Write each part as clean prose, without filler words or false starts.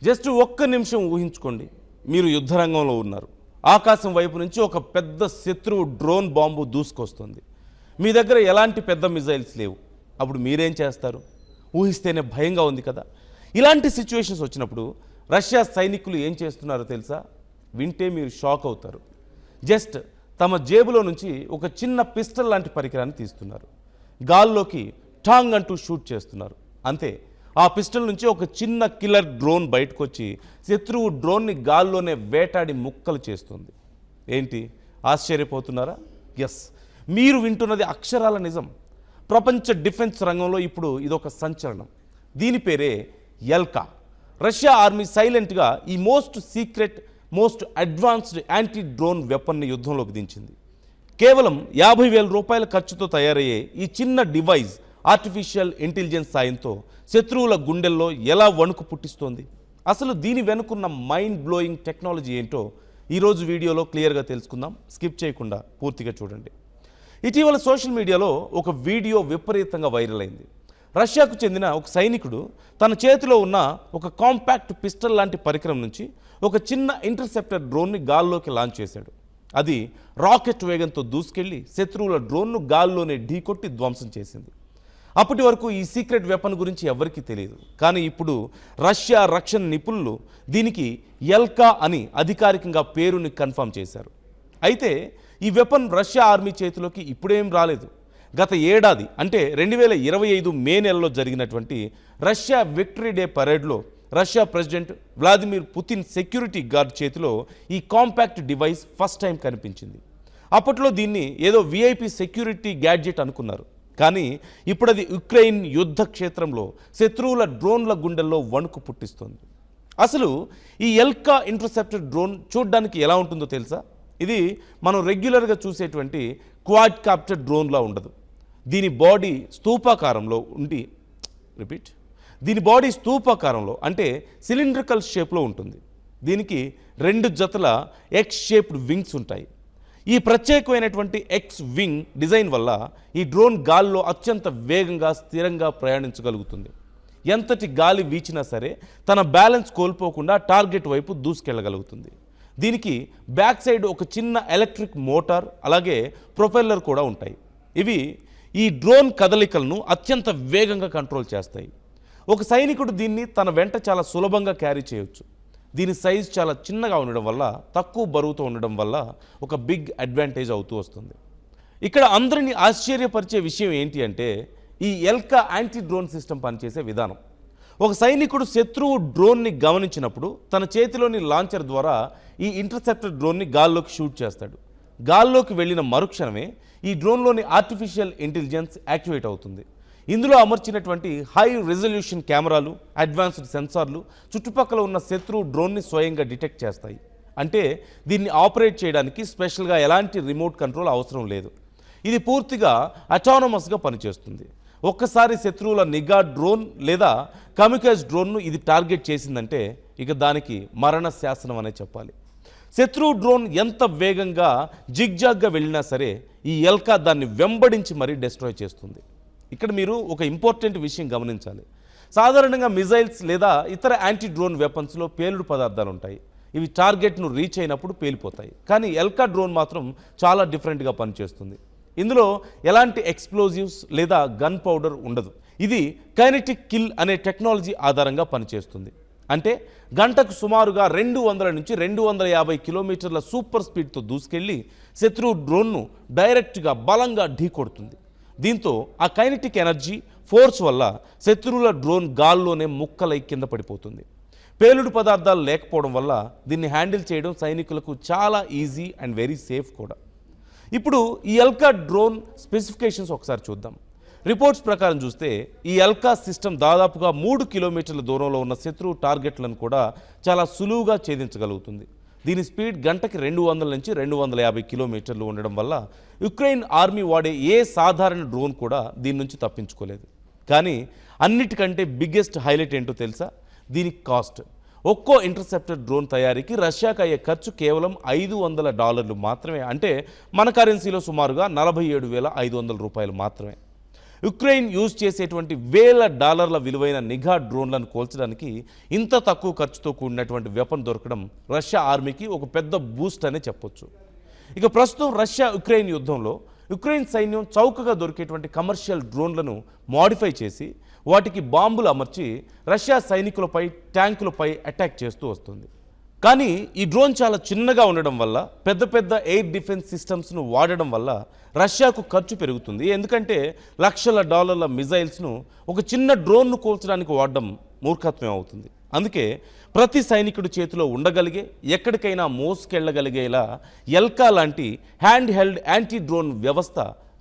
Just ఒక్క నిమిషం ఊహించుకోండి, మీరు యుద్ధరంగంలో ఉన్నారు. ఆకాశం వైపు నుంచి ఒక పెద్ద శత్రువు డ్రోన్ బాంబు దూసుకొస్తుంది. మీ దగ్గర ఎలాంటి పెద్ద మిజైల్స్ లేవు. అప్పుడు మీరేం చేస్తారు? ఊహిస్తేనే భయంగా ఉంది కదా. ఇలాంటి సిచ్యువేషన్స్ వచ్చినప్పుడు రష్యా సైనికులు ఏం చేస్తున్నారో తెలుసా? వింటే మీరు షాక్ అవుతారు. జస్ట్ తమ జేబులో నుంచి ఒక చిన్న పిస్టల్ లాంటి పరికరాన్ని తీస్తున్నారు. గాల్లోకి టాంగ్ అంటూ షూట్ చేస్తున్నారు. అంతే, ఆ పిస్టల్ నుంచి ఒక చిన్న కిల్లర్ డ్రోన్ బయటకు వచ్చి శత్రువు డ్రోన్ని గాల్లోనే వేటాడి ముక్కలు చేస్తుంది. ఏంటి, ఆశ్చర్యపోతున్నారా? ఎస్, మీరు వింటున్నది అక్షరాల నిజం. ప్రపంచ డిఫెన్స్ రంగంలో ఇప్పుడు ఇదొక సంచలనం. దీని పేరే ఎల్కా. రష్యా ఆర్మీ సైలెంట్గా ఈ most secret, most advanced anti drone వెపన్ని యుద్ధంలోకి దించింది. కేవలం 50,000 రూపాయల ఖర్చుతో తయారయ్యే ఈ చిన్న డివైస్ ఆర్టిఫిషియల్ ఇంటెలిజెన్స్ సాయంతో శత్రువుల గుండెల్లో ఎలా వణుకు పుట్టిస్తోంది? అసలు దీని వెనుకున్న మైండ్ బ్లోయింగ్ టెక్నాలజీ ఏంటో ఈరోజు వీడియోలో క్లియర్గా తెలుసుకుందాం. స్కిప్ చేయకుండా పూర్తిగా చూడండి. ఇటీవల సోషల్ మీడియాలో ఒక వీడియో విపరీతంగా వైరల్ అయింది. రష్యాకు చెందిన ఒక సైనికుడు తన చేతిలో ఉన్న ఒక కాంపాక్ట్ పిస్టల్ లాంటి పరికరం నుంచి ఒక చిన్న ఇంటర్సెప్టర్ డ్రోన్ని గాల్లోకి లాంచ్ చేశాడు. అది రాకెట్ వేగంతో దూసుకెళ్లి శత్రువుల డ్రోన్ను గాల్లోనే ఢీకొట్టి ధ్వంసం చేసింది. అప్పటి వరకు ఈ సీక్రెట్ వెపన్ గురించి ఎవరికీ తెలియదు. కానీ ఇప్పుడు రష్యా రక్షణ నిపుణులు దీనికి ఎల్కా అని అధికారికంగా పేరుని కన్ఫర్మ్ చేశారు. అయితే ఈ వెపన్ రష్యా ఆర్మీ చేతిలోకి ఇప్పుడేం రాలేదు. గత ఏడాది అంటే 2025 మే నెలలో జరిగినటువంటి రష్యా విక్టరీ డే పరేడ్లో Russia president Vladimir Putin security guard చేతిలో ఈ కాంపాక్ట్ డివైస్ ఫస్ట్ టైం కనిపించింది. అప్పట్లో దీన్ని ఏదో విఐపి సెక్యూరిటీ గ్యాడ్జెట్ అనుకున్నారు. కానీ ఇప్పుడు అది ఉక్రెయిన్ యుద్ధ క్షేత్రంలో శత్రువుల డ్రోన్ల గుండెల్లో వణుకు పుట్టిస్తోంది. అసలు ఈ ఎల్కా ఇంటర్సెప్టర్ డ్రోన్ చూడడానికి ఎలా ఉంటుందో తెలుసా? ఇది మనం రెగ్యులర్గా చూసేటువంటి క్వాడ్ కాప్టర్ డ్రోన్లా ఉండదు. దీని బాడీ స్తూపాకారంలో అంటే సిలిండ్రికల్ షేప్లో ఉంటుంది. దీనికి 2 జతల ఎక్స్ షేప్డ్ వింగ్స్ ఉంటాయి. ఈ ప్రత్యేకమైనటువంటి ఎక్స్ వింగ్ డిజైన్ వల్ల ఈ డ్రోన్ గాల్లో అత్యంత వేగంగా స్థిరంగా ప్రయాణించగలుగుతుంది. ఎంతటి గాలి వీచినా సరే తన బ్యాలెన్స్ కోల్పోకుండా టార్గెట్ వైపు దూసుకెళ్లగలుగుతుంది. దీనికి బ్యాక్ సైడ్ ఒక చిన్న ఎలక్ట్రిక్ మోటార్ అలాగే ప్రొపెల్లర్ కూడా ఉంటాయి. ఇవి ఈ డ్రోన్ కదలికలను అత్యంత వేగంగా కంట్రోల్ చేస్తాయి. ఒక సైనికుడు దీన్ని తన వెంట చాలా సులభంగా క్యారీ చేయొచ్చు. దీని సైజ్ చాలా చిన్నగా ఉండడం వల్ల, తక్కువ బరువుతో ఉండడం వల్ల ఒక బిగ్ అడ్వాంటేజ్ అవుతూ వస్తుంది. ఇక్కడ అందరినీ ఆశ్చర్యపరిచే విషయం ఏంటి అంటే ఈ ఎల్కా యాంటీ డ్రోన్ సిస్టమ్ పనిచేసే విధానం. ఒక సైనికుడు శత్రువు డ్రోన్ని గమనించినప్పుడు తన చేతిలోని లాంచర్ ద్వారా ఈ ఇంటర్సెప్టర్ డ్రోన్ని గాల్లోకి షూట్ చేస్తాడు. గాల్లోకి వెళ్ళిన మరుక్షణమే ఈ డ్రోన్లోని ఆర్టిఫిషియల్ ఇంటెలిజెన్స్ యాక్టివేట్ అవుతుంది. ఇందులో అమర్చినటువంటి హై రెజల్యూషన్ కెమెరాలు, అడ్వాన్స్డ్ సెన్సార్లు చుట్టుపక్కల ఉన్న శత్రువు డ్రోన్ని స్వయంగా డిటెక్ట్ చేస్తాయి. అంటే దీన్ని ఆపరేట్ చేయడానికి స్పెషల్గా ఎలాంటి రిమోట్ కంట్రోల్ అవసరం లేదు. ఇది పూర్తిగా అటానమస్గా పనిచేస్తుంది. ఒక్కసారి శత్రువుల నిఘా డ్రోన్ లేదా కమికాజ్ డ్రోన్ను ఇది టార్గెట్ చేసిందంటే ఇక దానికి మరణ శాసనం అనే చెప్పాలి. శత్రువు డ్రోన్ ఎంత వేగంగా జిగ్జాగ్గా వెళ్ళినా సరే ఈ ఎల్కా దాన్ని వెంబడించి మరీ డిస్ట్రాయ్ చేస్తుంది. ఇక్కడ మీరు ఒక ఇంపార్టెంట్ విషయం గమనించాలి. సాధారణంగా మిజైల్స్ లేదా ఇతర యాంటీ డ్రోన్ వెపన్స్లో పేలుడు పదార్థాలు ఉంటాయి. ఇవి టార్గెట్ను రీచ్ అయినప్పుడు పేలిపోతాయి. కానీ ఎల్కా డ్రోన్ మాత్రం చాలా డిఫరెంట్గా పనిచేస్తుంది. ఇందులో ఎలాంటి ఎక్స్ప్లోజివ్స్ లేదా గన్ పౌడర్ ఉండదు. ఇది కైనెటిక్ కిల్ అనే టెక్నాలజీ ఆధారంగా పనిచేస్తుంది. అంటే గంటకు సుమారుగా 200 నుంచి 250 కిలోమీటర్ల సూపర్ స్పీడ్తో దూసుకెళ్లి శత్రువు డ్రోన్ను డైరెక్ట్గా బలంగా ఢీకొడుతుంది. దీంతో ఆ కైనెటిక్ ఎనర్జీ ఫోర్స్ వల్ల శత్రువుల డ్రోన్ గాల్లోనే ముక్కలై కింద పడిపోతుంది. పేలుడు పదార్థాలు లేకపోవడం వల్ల దీన్ని హ్యాండిల్ చేయడం సైనికులకు చాలా ఈజీ అండ్ వెరీ సేఫ్ కూడా. ఇప్పుడు ఈ ఎల్కా డ్రోన్ స్పెసిఫికేషన్స్ ఒకసారి చూద్దాం. రిపోర్ట్స్ ప్రకారం చూస్తే ఈ ఎల్కా సిస్టమ్ దాదాపుగా 3 కిలోమీటర్ల దూరంలో ఉన్న శత్రువు టార్గెట్లను కూడా చాలా సులువుగా ఛేదించగలుగుతుంది. దీని స్పీడ్ గంటకి 200 నుంచి 250 కిలోమీటర్లు ఉండడం వల్ల యుక్రెయిన్ ఆర్మీ వాడే ఏ సాధారణ డ్రోన్ కూడా దీని నుంచి తప్పించుకోలేదు. కానీ అన్నిటికంటే బిగ్గెస్ట్ హైలైట్ ఏంటో తెలుసా? దీని కాస్ట్. ఒక్కో ఇంటర్సెప్టర్ డ్రోన్ తయారీకి రష్యాకు అయ్యే ఖర్చు కేవలం $500 మాత్రమే. అంటే మన కరెన్సీలో సుమారుగా 47,500 రూపాయలు మాత్రమే. ఉక్రెయిన్ యూజ్ చేసేటువంటి వేల డాలర్ల విలువైన నిఘా డ్రోన్లను కోల్చడానికి ఇంత తక్కువ ఖర్చుతో కూడినటువంటి వెపన్ దొరకడం రష్యా ఆర్మీకి ఒక పెద్ద బూస్ట్ అనే చెప్పొచ్చు. ఇక ప్రస్తుతం రష్యా ఉక్రెయిన్ యుద్ధంలో ఉక్రెయిన్ సైన్యం చౌకగా దొరికేటువంటి కమర్షియల్ డ్రోన్లను మోడిఫై చేసి వాటికి బాంబులు అమర్చి రష్యా సైనికులపై ట్యాంకులపై అటాక్ చేస్తూ వస్తుంది. కానీ ఈ డ్రోన్ చాలా చిన్నగా ఉండడం వల్ల పెద్ద పెద్ద ఎయిర్ డిఫెన్స్ సిస్టమ్స్ను వాడడం వల్ల రష్యాకు ఖర్చు పెరుగుతుంది. ఎందుకంటే లక్షల డాలర్ల మిజైల్స్ను ఒక చిన్న డ్రోన్ను కూల్చడానికి వాడడం మూర్ఖత్వం అవుతుంది. అందుకే ప్రతి సైనికుడి చేతిలో ఉండగలిగే ఎక్కడికైనా మోసుకెళ్లగలిగేలా ఎల్కా లాంటి హ్యాండ్ హెల్డ్ యాంటీ డ్రోన్ వ్యవస్థ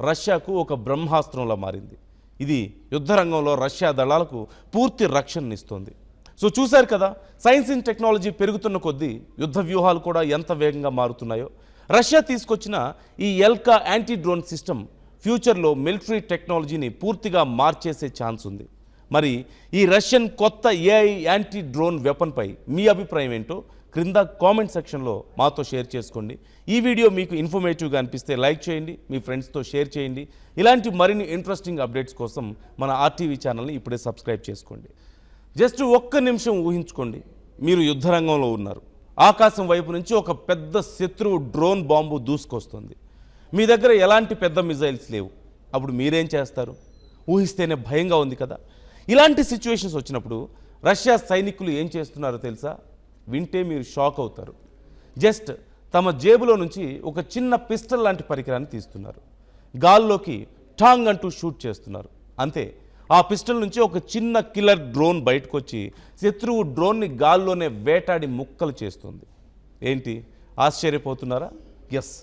రష్యాకు ఒక బ్రహ్మాస్త్రంలా మారింది. ఇది యుద్ధరంగంలో రష్యా దళాలకు పూర్తి రక్షణనిస్తోంది. సో చూశారు కదా, సైన్స్ అండ్ టెక్నాలజీ పెరుగుతున్న కొద్దీ యుద్ధ వ్యూహాలు కూడా ఎంత వేగంగా మారుతున్నాయో. రష్యా తీసుకొచ్చిన ఈ ఎల్కా యాంటీ డ్రోన్ సిస్టమ్ ఫ్యూచర్లో మిలిటరీ టెక్నాలజీని పూర్తిగా మార్చేసే ఛాన్స్ ఉంది. మరి ఈ రష్యన్ కొత్త ఏఐ యాంటీ డ్రోన్ వెపన్పై మీ అభిప్రాయం ఏంటో క్రింద కామెంట్ సెక్షన్లో మాతో షేర్ చేసుకోండి. ఈ వీడియో మీకు ఇన్ఫర్మేటివ్గా అనిపిస్తే లైక్ చేయండి, మీ ఫ్రెండ్స్తో షేర్ చేయండి. ఇలాంటి మరిన్ని ఇంట్రెస్టింగ్ అప్డేట్స్ కోసం మన ఆర్టీవీ ఛానల్ని ఇప్పుడే సబ్స్క్రైబ్ చేసుకోండి. జస్ట్ ఒక్క నిమిషం ఊహించుకోండి, మీరు యుద్ధరంగంలో ఉన్నారు. ఆకాశం వైపు నుంచి ఒక పెద్ద శత్రువు డ్రోన్ బాంబు దూసుకొస్తుంది. మీ దగ్గర ఎలాంటి పెద్ద మిజైల్స్ లేవు. అప్పుడు మీరేం చేస్తారు? ఊహిస్తేనే భయంగా ఉంది కదా. ఇలాంటి సిచ్యువేషన్స్ వచ్చినప్పుడు రష్యా సైనికులు ఏం చేస్తున్నారో తెలుసా? వింటే మీరు షాక్ అవుతారు. జస్ట్ తమ జేబులో నుంచి ఒక చిన్న పిస్టల్ లాంటి పరికరాన్ని తీస్తున్నారు. గాల్లోకి టాంగ్ అంటూ షూట్ చేస్తున్నారు. అంతే, ఆ పిస్టల్ నుంచి ఒక చిన్న కిల్లర్ డ్రోన్ బయటకు వచ్చి శత్రువు డ్రోన్ని గాల్లోనే వేటాడి ముక్కలు చేస్తుంది. ఏంటి, ఆశ్చర్యపోతున్నారా? ఎస్,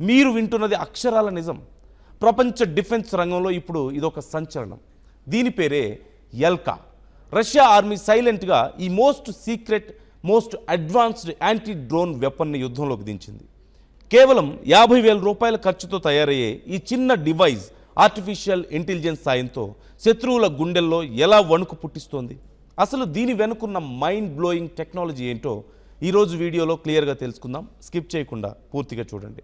మీరు వింటున్నది అక్షరాల నిజం. ప్రపంచ డిఫెన్స్ రంగంలో ఇప్పుడు ఇదొక సంచలనం. దీని పేరే ఎల్కా. రష్యా ఆర్మీ సైలెంట్గా ఈ most secret, most advanced anti drone వెపన్ని యుద్ధంలోకి దించింది. కేవలం 50,000 రూపాయల ఖర్చుతో తయారయ్యే ఈ చిన్న డివైస్ ఆర్టిఫిషియల్ ఇంటెలిజెన్స్ సాయంతో శత్రువుల గుండెల్లో ఎలా వణుకు పుట్టిస్తోంది? అసలు దీని వెనుకున్న మైండ్ బ్లోయింగ్ టెక్నాలజీ ఏంటో ఈరోజు వీడియోలో క్లియర్గా తెలుసుకుందాం. స్కిప్ చేయకుండా పూర్తిగా చూడండి.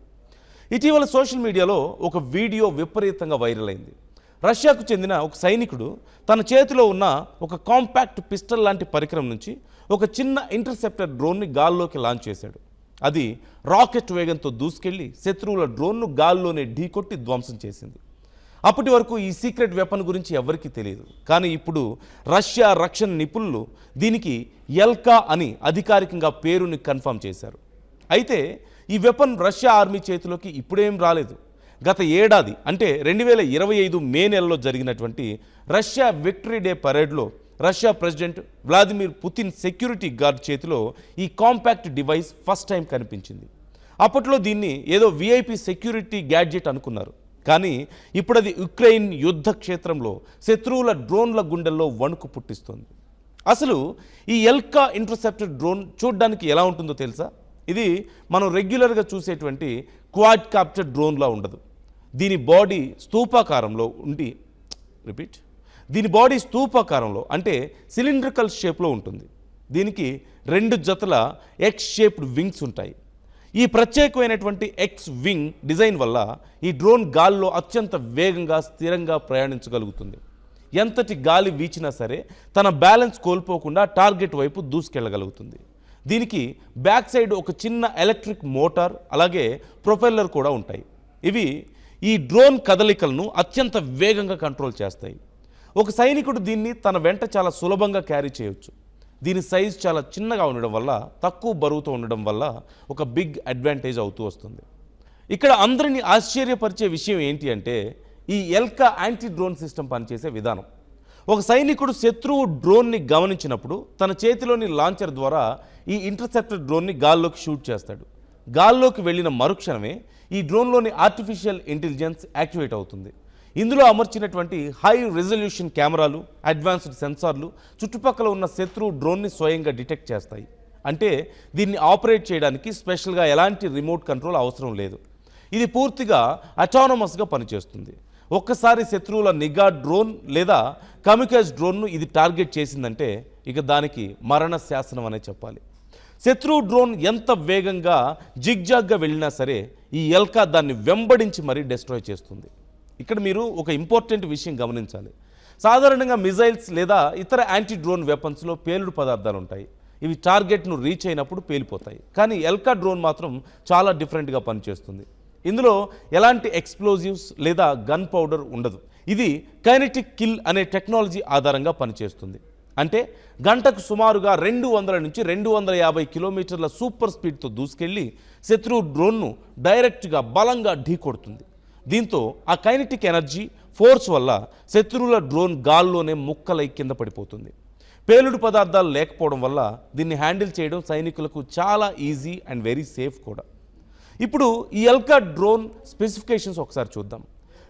ఇటీవల సోషల్ మీడియాలో ఒక వీడియో విపరీతంగా వైరల్ అయింది. రష్యాకు చెందిన ఒక సైనికుడు తన చేతిలో ఉన్న ఒక కాంపాక్ట్ పిస్టల్ లాంటి పరికరం నుంచి ఒక చిన్న ఇంటర్సెప్టర్ డ్రోన్ని గాల్లోకి లాంచ్ చేశాడు. అది రాకెట్ వేగంతో దూసుకెళ్లి శత్రువుల డ్రోన్ను గాల్లోనే ఢీకొట్టి ధ్వంసం చేసింది. అప్పటి వరకు ఈ సీక్రెట్ వెపన్ గురించి ఎవరికీ తెలియదు. కానీ ఇప్పుడు రష్యా రక్షణ నిపుణులు దీనికి ఎల్కా అని అధికారికంగా పేరుని కన్ఫర్మ్ చేశారు. అయితే ఈ వెపన్ రష్యా ఆర్మీ చేతిలోకి ఇప్పుడేం రాలేదు. గత ఏడాది అంటే 2025 మే నెలలో జరిగినటువంటి రష్యా విక్టరీ డే పరేడ్లో Russia president Vladimir Putin security guard చేతిలో ఈ కాంపాక్ట్ డివైస్ ఫస్ట్ టైం కనిపించింది. అప్పట్లో దీన్ని ఏదో విఐపి సెక్యూరిటీ గ్యాడ్జెట్ అనుకున్నారు. కానీ ఇప్పుడు అది ఉక్రెయిన్ యుద్ధ క్షేత్రంలో శత్రువుల డ్రోన్ల గుండెల్లో వణుకు పుట్టిస్తోంది. అసలు ఈ ఎల్కా ఇంటర్సెప్టర్ డ్రోన్ చూడ్డానికి ఎలా ఉంటుందో తెలుసా? ఇది మనం రెగ్యులర్గా చూసేటువంటి క్వాడ్ కాప్టర్ డ్రోన్లా ఉండదు. దీని బాడీ స్తూపాకారంలో అంటే సిలిండ్రికల్ షేప్లో ఉంటుంది. దీనికి 2 జతల ఎక్స్ షేప్డ్ వింగ్స్ ఉంటాయి. ఈ ప్రత్యేకమైనటువంటి ఎక్స్ వింగ్ డిజైన్ వల్ల ఈ డ్రోన్ గాల్లో అత్యంత వేగంగా స్థిరంగా ప్రయాణించగలుగుతుంది. ఎంతటి గాలి వీచినా సరే తన బ్యాలెన్స్ కోల్పోకుండా టార్గెట్ వైపు దూసుకెళ్లగలుగుతుంది. దీనికి బ్యాక్ సైడ్ ఒక చిన్న ఎలక్ట్రిక్ మోటార్ అలాగే ప్రొపెల్లర్ కూడా ఉంటాయి. ఇవి ఈ డ్రోన్ కదలికలను అత్యంత వేగంగా కంట్రోల్ చేస్తాయి. ఒక సైనికుడు దీన్ని తన వెంట చాలా సులభంగా క్యారీ చేయవచ్చు. దీని సైజ్ చాలా చిన్నగా ఉండడం వల్ల, తక్కువ బరువుతో ఉండడం వల్ల ఒక బిగ్ అడ్వాంటేజ్ అవుతూ వస్తుంది. ఇక్కడ అందరినీ ఆశ్చర్యపరిచే విషయం ఏంటి అంటే ఈ ఎల్కా యాంటీ డ్రోన్ సిస్టమ్ పనిచేసే విధానం. ఒక సైనికుడు శత్రువు డ్రోన్ని గమనించినప్పుడు తన చేతిలోని లాంచర్ ద్వారా ఈ ఇంటర్సెప్టర్ డ్రోన్ని గాల్లోకి షూట్ చేస్తాడు. గాల్లోకి వెళ్ళిన మరుక్షణమే ఈ డ్రోన్లోని ఆర్టిఫిషియల్ ఇంటెలిజెన్స్ యాక్టివేట్ అవుతుంది. ఇందులో అమర్చినటువంటి హై రెజల్యూషన్ కెమెరాలు, అడ్వాన్స్డ్ సెన్సార్లు చుట్టుపక్కల ఉన్న శత్రువు డ్రోన్ని స్వయంగా డిటెక్ట్ చేస్తాయి. అంటే దీన్ని ఆపరేట్ చేయడానికి స్పెషల్గా ఎలాంటి రిమోట్ కంట్రోల్ అవసరం లేదు. ఇది పూర్తిగా అటానమస్గా పనిచేస్తుంది. ఒక్కసారి శత్రువుల నిఘా డ్రోన్ లేదా కమికాజ్ డ్రోన్ను ఇది టార్గెట్ చేసిందంటే ఇక దానికి మరణ శాసనం అనే చెప్పాలి. శత్రువు డ్రోన్ ఎంత వేగంగా జిగ్జాగ్గా వెళ్ళినా సరే ఈ ఎల్కా దాన్ని వెంబడించి మరీ డెస్ట్రాయ్ చేస్తుంది. ఇక్కడ మీరు ఒక ఇంపార్టెంట్ విషయం గమనించాలి. సాధారణంగా మిజైల్స్ లేదా ఇతర యాంటీ డ్రోన్ వెపన్స్లో పేలుడు పదార్థాలు ఉంటాయి. ఇవి టార్గెట్ను రీచ్ అయినప్పుడు పేలిపోతాయి. కానీ ఎల్కా డ్రోన్ మాత్రం చాలా డిఫరెంట్గా పనిచేస్తుంది. ఇందులో ఎలాంటి ఎక్స్ప్లోజివ్స్ లేదా గన్ పౌడర్ ఉండదు. ఇది కైనెటిక్ కిల్ అనే టెక్నాలజీ ఆధారంగా పనిచేస్తుంది. అంటే గంటకు సుమారుగా 200 నుంచి 250 కిలోమీటర్ల సూపర్ స్పీడ్తో దూసుకెళ్లి శత్రువు డ్రోన్ను డైరెక్ట్గా బలంగా ఢీకొడుతుంది. దీంతో ఆ కైనెటిక్ ఎనర్జీ ఫోర్స్ వల్ల శత్రువుల డ్రోన్ గాల్లోనే ముక్కలై కింద పడిపోతుంది. పేలుడు పదార్థాలు లేకపోవడం వల్ల దీన్ని హ్యాండిల్ చేయడం సైనికులకు చాలా ఈజీ అండ్ వెరీ సేఫ్ కూడా. ఇప్పుడు ఈ ఎల్కా డ్రోన్ స్పెసిఫికేషన్స్ ఒకసారి చూద్దాం.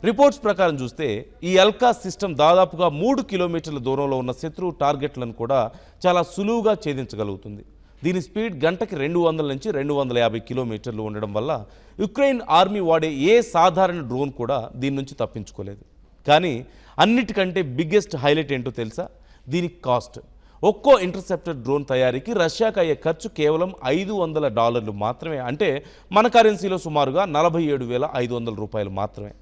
రిపోర్ట్స్ ప్రకారం చూస్తే ఈ ఎల్కా సిస్టమ్ దాదాపుగా 3 కిలోమీటర్ల దూరంలో ఉన్న శత్రువు టార్గెట్లను కూడా చాలా సులువుగా ఛేదించగలుగుతుంది. దీని స్పీడ్ గంటకి 200 నుంచి 250 కిలోమీటర్లు ఉండడం వల్ల యుక్రెయిన్ ఆర్మీ వాడే ఏ సాధారణ డ్రోన్ కూడా దీని నుంచి తప్పించుకోలేదు. కానీ అన్నిటికంటే బిగ్గెస్ట్ హైలైట్ ఏంటో తెలుసా? దీని కాస్ట్. ఒక్కో ఇంటర్సెప్టర్ డ్రోన్ తయారీకి రష్యాకు అయ్యే ఖర్చు కేవలం $500 మాత్రమే. అంటే మన కరెన్సీలో సుమారుగా $47,500 మాత్రమే.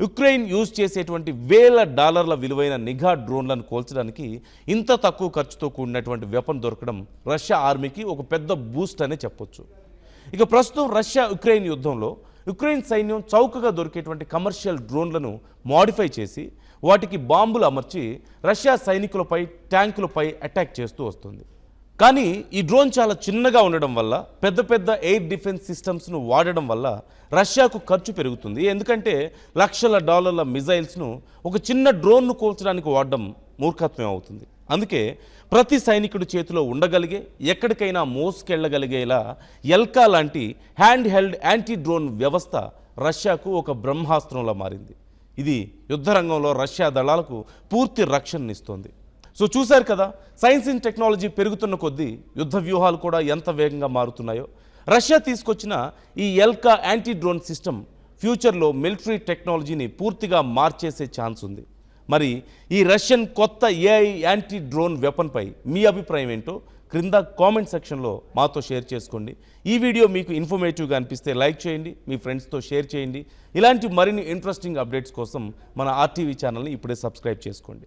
యుక్రెయిన్ యూజ్ చేసేటువంటి $1,000 విలువైన నిఘా డ్రోన్లను కోల్చడానికి ఇంత తక్కువ ఖర్చుతో కూడినటువంటి వెపన్ దొరకడం రష్యా ఆర్మీకి ఒక పెద్ద బూస్ట్ అనే చెప్పొచ్చు. ఇక ప్రస్తుతం రష్యా యుక్రెయిన్ యుద్ధంలో యుక్రెయిన్ సైన్యం చౌకగా దొరికేటువంటి కమర్షియల్ డ్రోన్లను మోడిఫై చేసి వాటికి బాంబులు అమర్చి రష్యా సైనికులపై, ట్యాంకులపై అటాక్ చేస్తూ వస్తుంది. కానీ ఈ డ్రోన్ చాలా చిన్నగా ఉండడం వల్ల, పెద్ద పెద్ద ఎయిర్ డిఫెన్స్ సిస్టమ్స్ను వాడడం వల్ల రష్యాకు ఖర్చు పెరుగుతుంది. ఎందుకంటే లక్షల డాలర్ల మిజైల్స్ను ఒక చిన్న డ్రోన్ను కూల్చడానికి వాడడం మూర్ఖత్వం అవుతుంది. అందుకే ప్రతి సైనికుడి చేతిలో ఉండగలిగే, ఎక్కడికైనా మోసుకెళ్లగలిగేలా ఎల్కా లాంటి హ్యాండ్ హెల్డ్ యాంటీ డ్రోన్ వ్యవస్థ రష్యాకు ఒక బ్రహ్మాస్త్రంలా మారింది. ఇది యుద్ధరంగంలో రష్యా దళాలకు పూర్తి రక్షణనిస్తోంది. సో చూశారు కదా, సైన్స్ అండ్ టెక్నాలజీ పెరుగుతున్న కొద్దీ యుద్ధ వ్యూహాలు కూడా ఎంత వేగంగా మారుతున్నాయో. రష్యా తీసుకొచ్చిన ఈ ఎల్కా యాంటీ డ్రోన్ సిస్టమ్ ఫ్యూచర్లో మిలిటరీ టెక్నాలజీని పూర్తిగా మార్చేసే ఛాన్స్ ఉంది. మరి ఈ రష్యన్ కొత్త ఏఐ యాంటీ డ్రోన్ వెపన్పై మీ అభిప్రాయం ఏంటో క్రింద కామెంట్ సెక్షన్లో మాతో షేర్ చేసుకోండి. ఈ వీడియో మీకు ఇన్ఫర్మేటివ్గా అనిపిస్తే లైక్ చేయండి, మీ ఫ్రెండ్స్తో షేర్ చేయండి. ఇలాంటి మరిన్ని ఇంట్రెస్టింగ్ అప్డేట్స్ కోసం మన ఆర్టీవీ ఛానల్ని ఇప్పుడే సబ్స్క్రైబ్ చేసుకోండి.